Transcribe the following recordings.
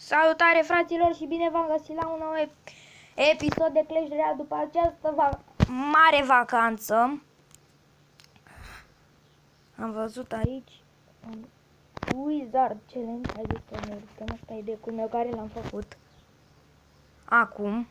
Salutare fraților și bine v-am găsit la un nou episod de Clash Royale după această mare vacanță. Am văzut aici un Wizard Challenge. Haideți să ne uităm, asta e decul meu care l-am făcut acum.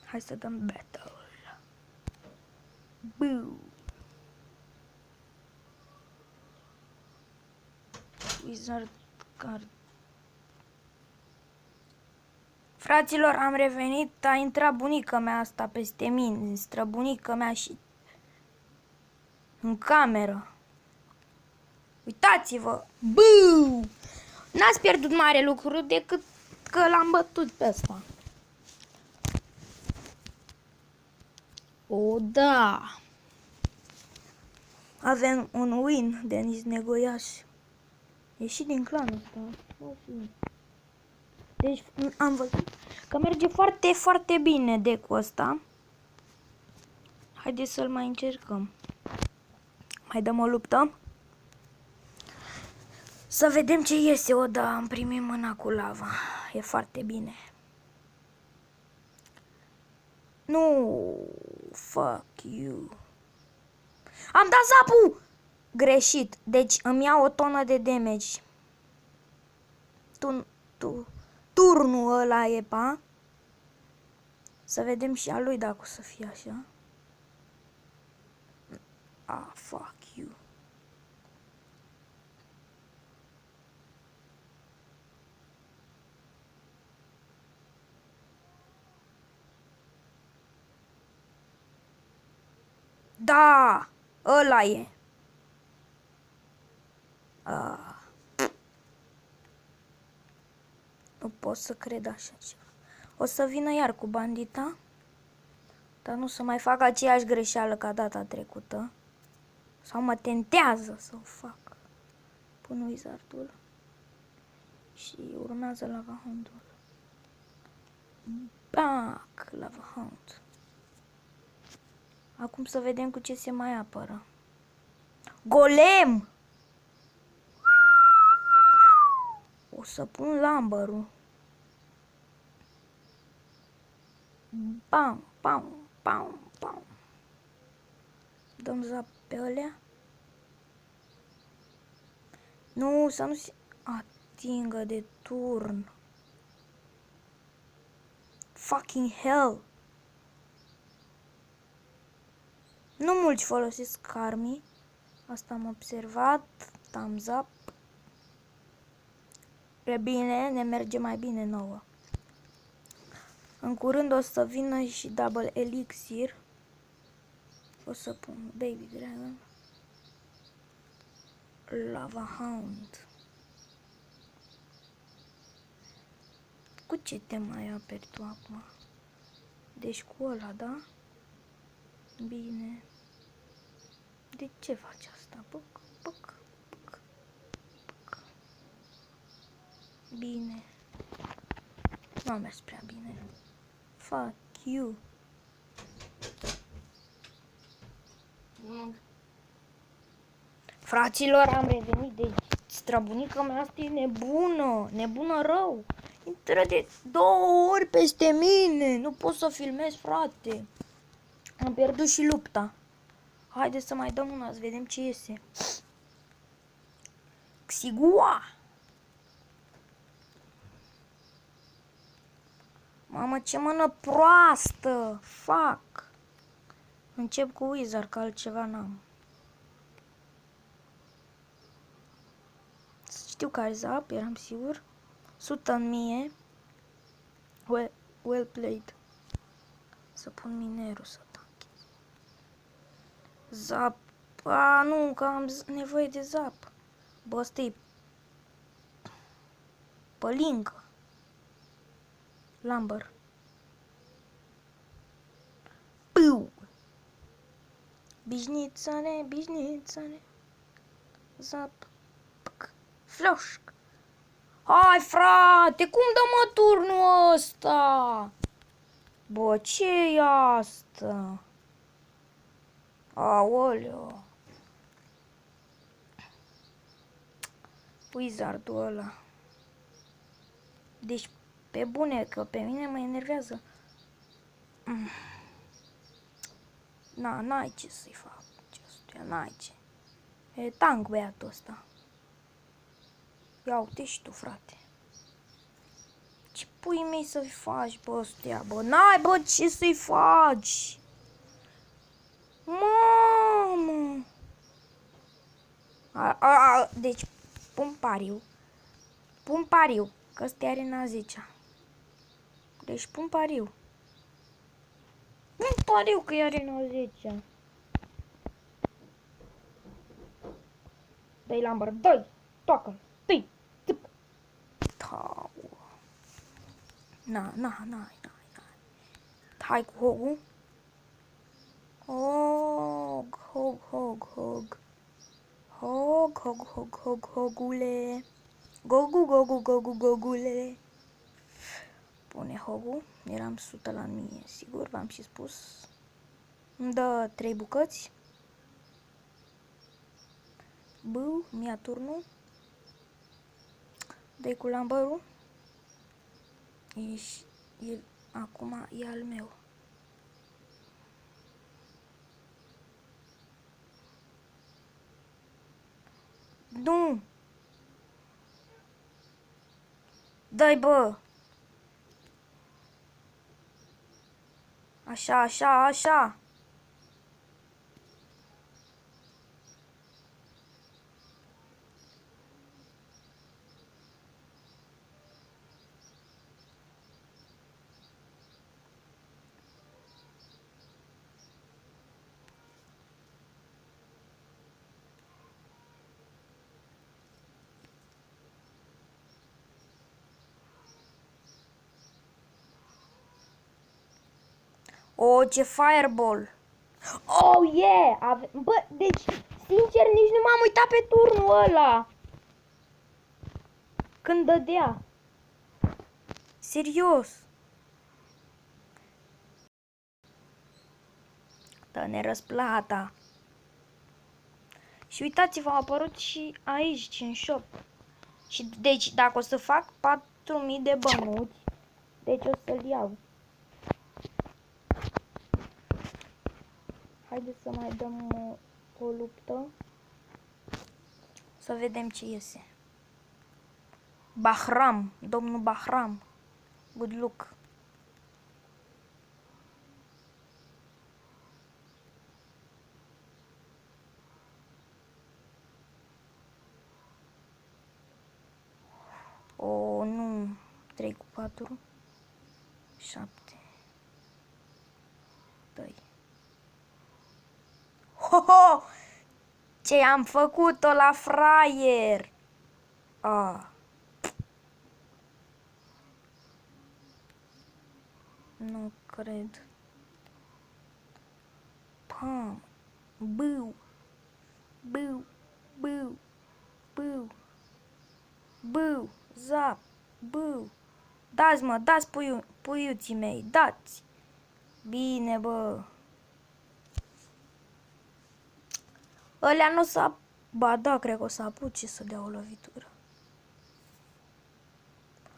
Hai să dăm battle. Buu. Wizard card. Fraților, am revenit, a intrat bunica mea asta peste mine, străbunica mea și în cameră. Uitați-vă! Buu! N-ați pierdut mare lucru decât că l-am bătut pe ăsta. O, da! Avem un win, Denis Negoiaș. Ieși din clanul ăsta. Deci am văzut că merge foarte, foarte bine decul ăsta. Haideți să-l mai încercăm. Mai dăm o luptă. Să vedem ce iese. O, da, am primit mâna cu lava. E foarte bine. Nu, fuck you. Am dat zapul! Greșit. Deci îmi iau o tonă de damage. Turnul ăla e, pa. Să vedem și a lui dacă o să fie așa. Ah, fuck you. Da, ăla e. Nu pot să cred așa ceva. O să vină iar cu bandita. Dar nu să mai fac aceeași greșeală ca data trecută. Sau mă tentează să o fac. Pun wizardul. Și urmează lava hound-ul. Bac, lava hound. Acum să vedem cu ce se mai apără. Golem! O să pun lumber-ul. Bam, bam, bam, bam. Dăm zap pe alea. Nu, să nu se atingă de turn. Fucking hell. Nu mulți folosesc armii. Asta am observat. Thumbs up. E bine, ne merge mai bine nouă. În curând o să vină și double elixir. O să pun baby dragon. Lava hound. Cu ce te mai aperi tu acum? Deci cu ăla, da? Bine. De ce faci asta? Puc, puc, puc, puc. Bine. Nu a mers prea bine. Fuck you. Fraților, am revenit. Deci străbunica mea asta e nebună. Nebună rău. Intră de 2 ori peste mine. Nu pot să filmez, frate. Am pierdut și lupta. Haideți să mai dăm una, să vedem ce iese. Xigua! Mamă, ce mână proastă! Fuck! Încep cu wizard, că altceva n-am. Știu care zap, eram sigur. 100 în mie. Well played. Să pun minerul să tanchez. Zap. A, nu, că am nevoie de zap. Bă, ăsta-i pălincă. Lumber. Piu! Bișnițane, bișnițane. Zap. Pc. Floșc. Hai, frate, cum dă-mă turnul ăsta? Bă, ce-i asta? Aoleo. Wizardul ăla. Deci, pe bune, că pe mine mă enervează. Na, n-ai ce să-i fac. N-ai ce. E tank băiatul ăsta. Ia uite și tu, frate. Ce pui mei să-i faci, bă, ăstea, bă? N-ai, bă, ce să-i faci? Mamă! Deci, pun pariu. Pun pariu, că ăstea are în a 10-a. Deci, pun pariu. Pun pariu că are în a 10-a. Dă-i Lambert, dă-i! Toacă-l! Dă-i! Țâp! Tau! Na. Hai cu Hogul. Hog. Hogule. Gogule. Pune Hogul. Eram 100 la 1000, sigur, v-am și spus. Îmi dă 3 bucăți. Bău, mi-a turnul. Dă-i cu lambărul. Acum e al meu. Nu! Dă-i, bă! Așa. Oh, ce fireball! Oh, yeah! Bă, deci, sincer, nici nu m-am uitat pe turnul ăla. Când dădea. Serios. Dă-ne răsplata. Și uitați-vă, a apărut și aici, în shop. Și deci, dacă o să fac 4000 de bănuți, deci o să-l iau. Haideți să mai dăm o luptă. Să vedem ce iese. Bahram, domnul Bahram. Good luck. O, nu. 3 cu 4. 7. Dă-i. Ho! Ce am făcut-o la fraier! Nu cred. Pam! Bău! Zap! Bău! Dați, mă, dați puiuții mei, dați! Bine, bă! Ălea nu s-a... Ba da, cred că o să apuce să dea o lovitură.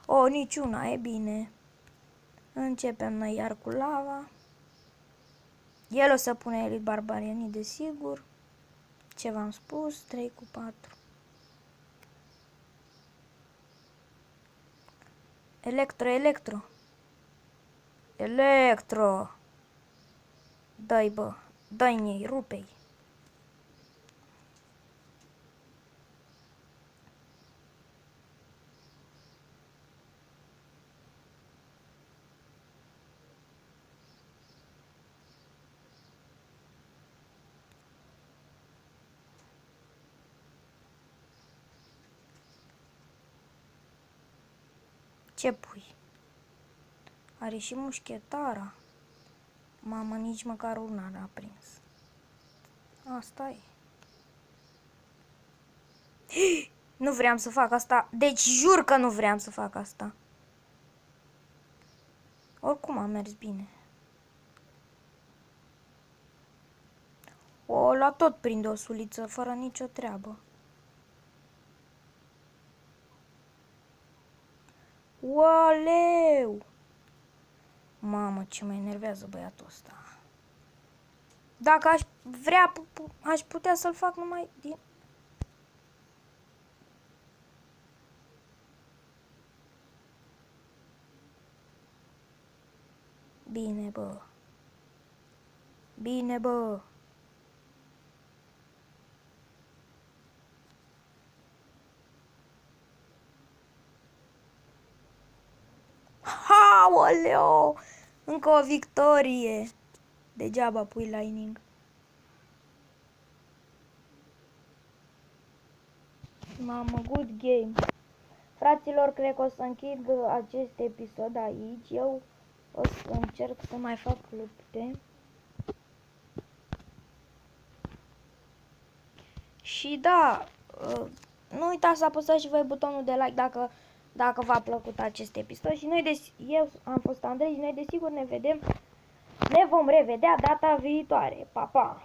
O, niciuna, e bine. Începem noi iar cu lava. El o să pune Elite Barbarianii, desigur. Ce v-am spus? 3 cu 4. Electro! Dă-i, bă! Dă-i, rupe-i! Ce pui? Are și mușchetara. Mamă, nici măcar una n-a prins. Asta e. Nu vreau să fac asta. Deci jur că nu vreau să fac asta. Oricum a mers bine. O, la tot prinde o suliță, fără nicio treabă. Ualeu! Mamă, ce mă enervează băiatul ăsta. Dacă aș vrea, aș putea să-l fac numai din... Bine, bă. Bine, bă. Aoleo! Încă o victorie. Degeaba pui Lightning. Mamă, good game. Fraților, cred că o să închid acest episod aici. Eu o să încerc să mai fac lupte. Și da, nu uitați să apăsați și voi butonul de like dacă v-a plăcut acest episod. Și eu am fost Andrei și noi desigur ne vom revedea data viitoare. Pa, pa!